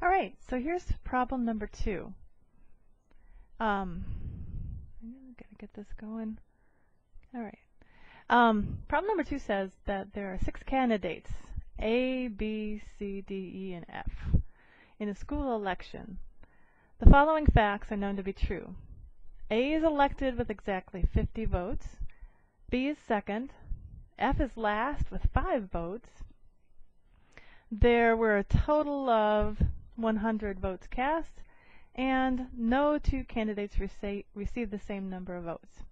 All right, so here's problem number 2. I'm gonna get this going. All right. Problem number 2 says that there are 6 candidates, A, B, C, D, E, and F, in a school election. The following facts are known to be true. A is elected with exactly 50 votes. B is second. F is last with 5 votes. There were a total of 100 votes cast, and no 2 candidates received the same number of votes.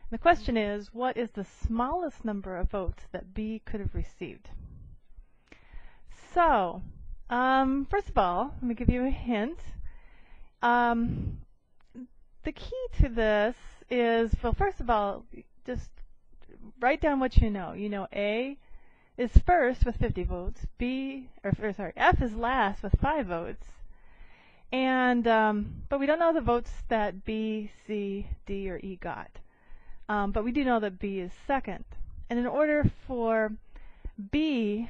The question is, what is the smallest number of votes that B could have received? So, first of all, let me give you a hint. The key to this is, well, first of all, just write down what you know. You know A is first with 50 votes. F is last with 5 votes. And but we don't know the votes that B, C, D, or E got. But we do know that B is second. And in order for B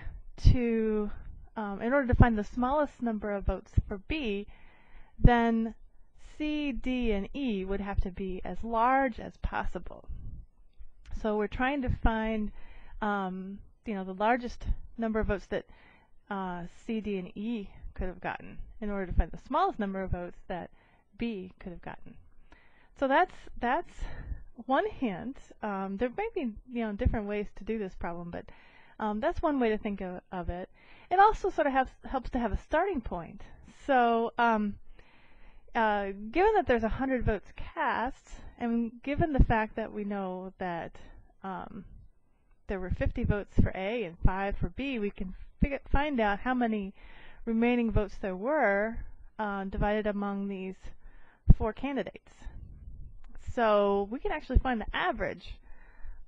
to, in order to find the smallest number of votes for B, then C, D, and E would have to be as large as possible. So we're trying to find the largest number of votes that C, D, and E could have gotten in order to find the smallest number of votes that B could have gotten. So that's one hint. There may be different ways to do this problem, but that's one way to think of it. It also sort of helps to have a starting point. So given that there's 100 votes cast, and given the fact that we know that there were 50 votes for A and 5 for B, we can find out how many remaining votes there were divided among these 4 candidates. So we can actually find the average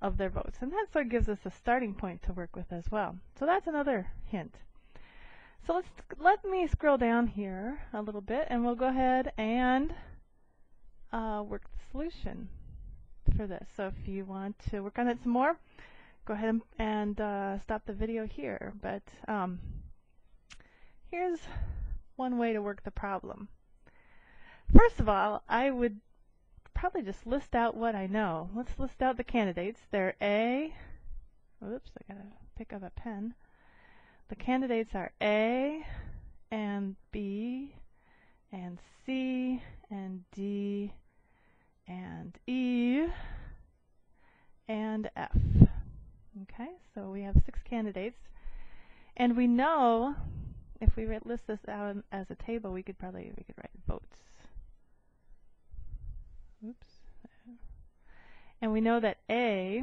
of their votes, and that sort of gives us a starting point to work with as well. So that's another hint. So let me scroll down here a little bit, and we'll go ahead and work the solution for this. So if you want to work on it some more, go ahead and stop the video here. But here's one way to work the problem. First of all, I would probably just list out what I know. Let's list out the candidates. They're A. Oops, I gotta pick up a pen. The candidates are A and B and C and D and E and F. Okay, so we have 6 candidates, and we know if we list this out as a table, we could write votes. Oops. And we know that A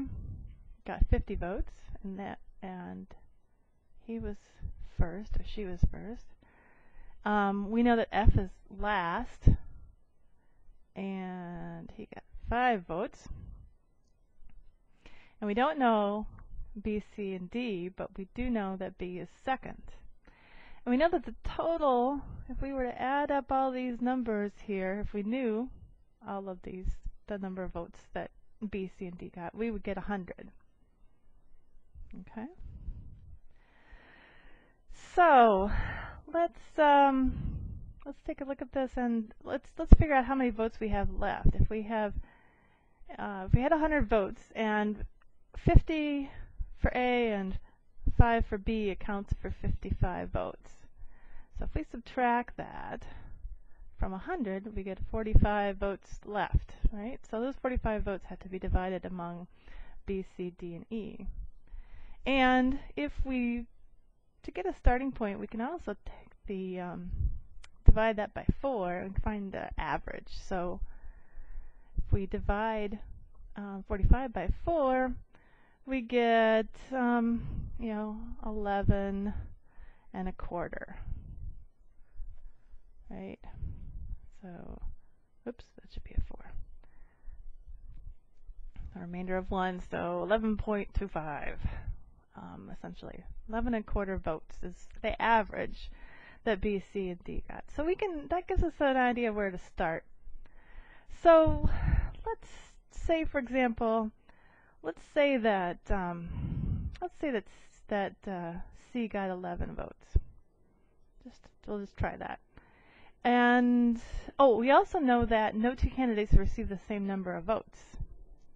got 50 votes, and he was first, or she was first. We know that F is last, and he got 5 votes. And we don't know B, C, and D, but we do know that B is second. And we know that the total, if we were to add up all these numbers here, if we knew all of these, the number of votes that B, C, and D got, we would get 100. Okay? So let's take a look at this, and let's figure out how many votes we have left. If we had 100 votes, and 50 for A and 5 for B accounts for 55 votes. So if we subtract that from 100, we get 45 votes left, right? So those 45 votes had to be divided among B, C, D, and E. And to get a starting point, we can also take the divide that by 4 and find the average. So if we divide 45 by 4, we get 11 and a quarter, right? So, oops, that should be a 4. A remainder of 1, so 11.25. Essentially, 11 and a quarter votes is the average that B, C, and D got. So that gives us an idea where to start. So let's say, for example, let's say that C got 11 votes. We'll just try that. And, oh, we also know that no two candidates receive the same number of votes.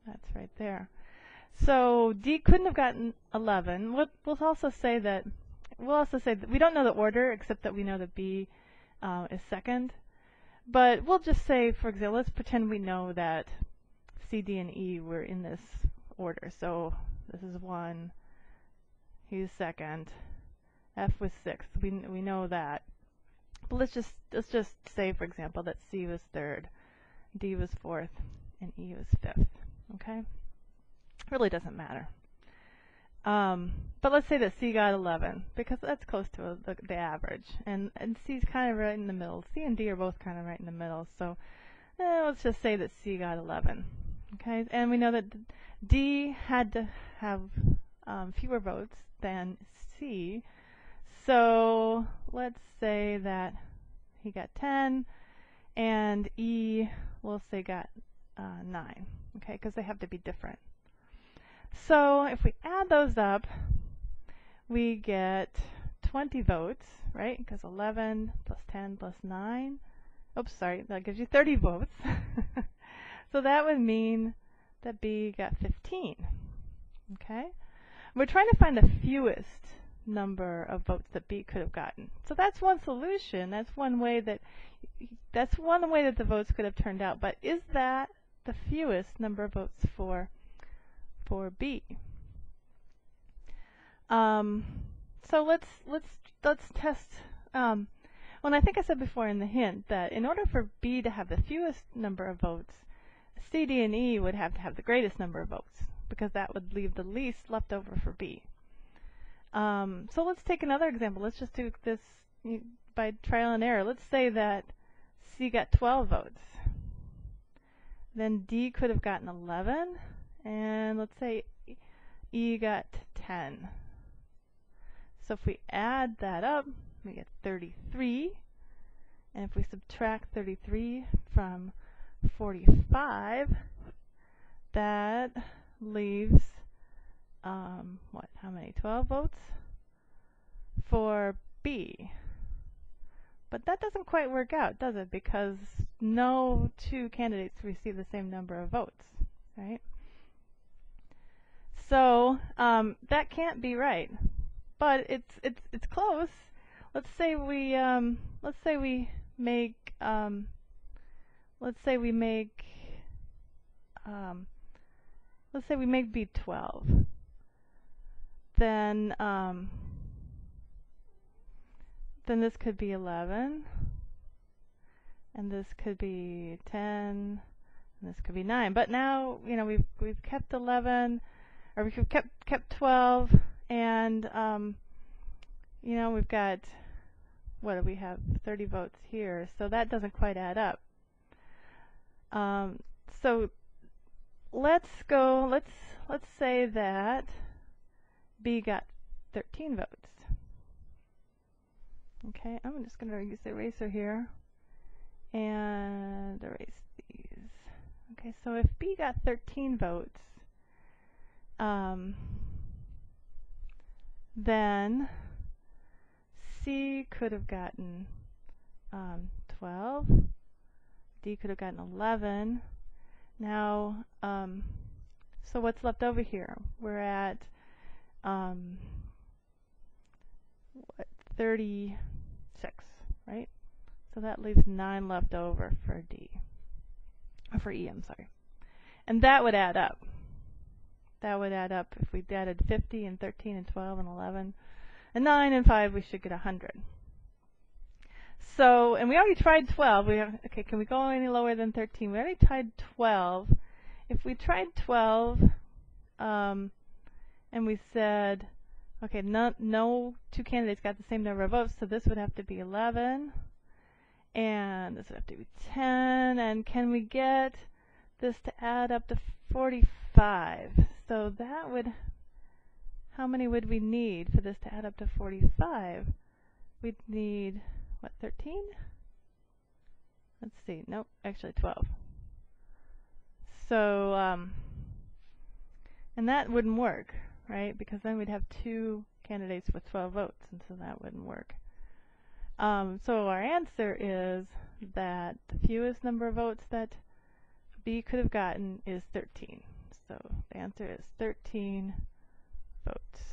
That's right there. So D couldn't have gotten 11. We'll also say that we don't know the order, except that we know that B is second. But we'll just say, for example, let's pretend we know that C, D, and E were in this order. So this is 1, he's second, F was 6th. We know that. But let's just say, for example, that C was 3rd, D was 4th, and E was 5th. Okay? Really doesn't matter. But let's say that C got 11, because that's close to the average. And C's kind of right in the middle. C and D are both kind of right in the middle. So let's just say that C got 11. Okay? And we know that D had to have fewer votes than C. So let's say that he got 10, and E, we'll say, got 9. Okay? Because they have to be different. So if we add those up, we get 20 votes, right? Because 11 plus 10 plus 9. Oops, sorry, that gives you 30 votes. So that would mean that B got 15. Okay? We're trying to find the fewest number of votes that B could have gotten. So that's one solution. That's one way that the votes could have turned out. But is that the fewest number of votes for B? So let's test. Well, I think I said before in the hint that in order for B to have the fewest number of votes, C, D, and E would have to have the greatest number of votes, because that would leave the least left over for B. So let's take another example. Let's just do this by trial and error. Let's say that C got 12 votes. Then D could have gotten 11. And let's say E got 10. So if we add that up, we get 33. And if we subtract 33 from 45, that leaves, how many? 12 votes for B. But that doesn't quite work out, does it? Because no two candidates receive the same number of votes, right? So that can't be right, but it's close. Let's say we make B 12. Then this could be 11, and this could be 10, and this could be 9. But now we've kept 11. Or we've kept 12, and we've got, what do we have? 30 votes here, so that doesn't quite add up. So let's say that B got 13 votes. Okay, I'm just going to use the eraser here and erase these. Okay, so if B got 13 votes, then C could have gotten 12. D could have gotten 11. Now, so what's left over here? We're at 36, right? So that leaves 9 left over for D. Or for E, I'm sorry. And that would add up. That would add up if we added 50 and 13 and 12 and 11 and 9 and 5, we should get 100. So, and we already tried 12. Okay, can we go any lower than 13? We already tried 12. If we tried 12, and we said, okay, no two candidates got the same number of votes, so this would have to be 11, and this would have to be 10, and can we get this to add up to 45? So that would, how many would we need for this to add up to 45? We'd need, what, 13? Let's see, nope, actually 12. So, and that wouldn't work, right? Because then we'd have two candidates with 12 votes, and so that wouldn't work. So our answer is that the fewest number of votes that B could have gotten is 13. So the answer is 13 votes.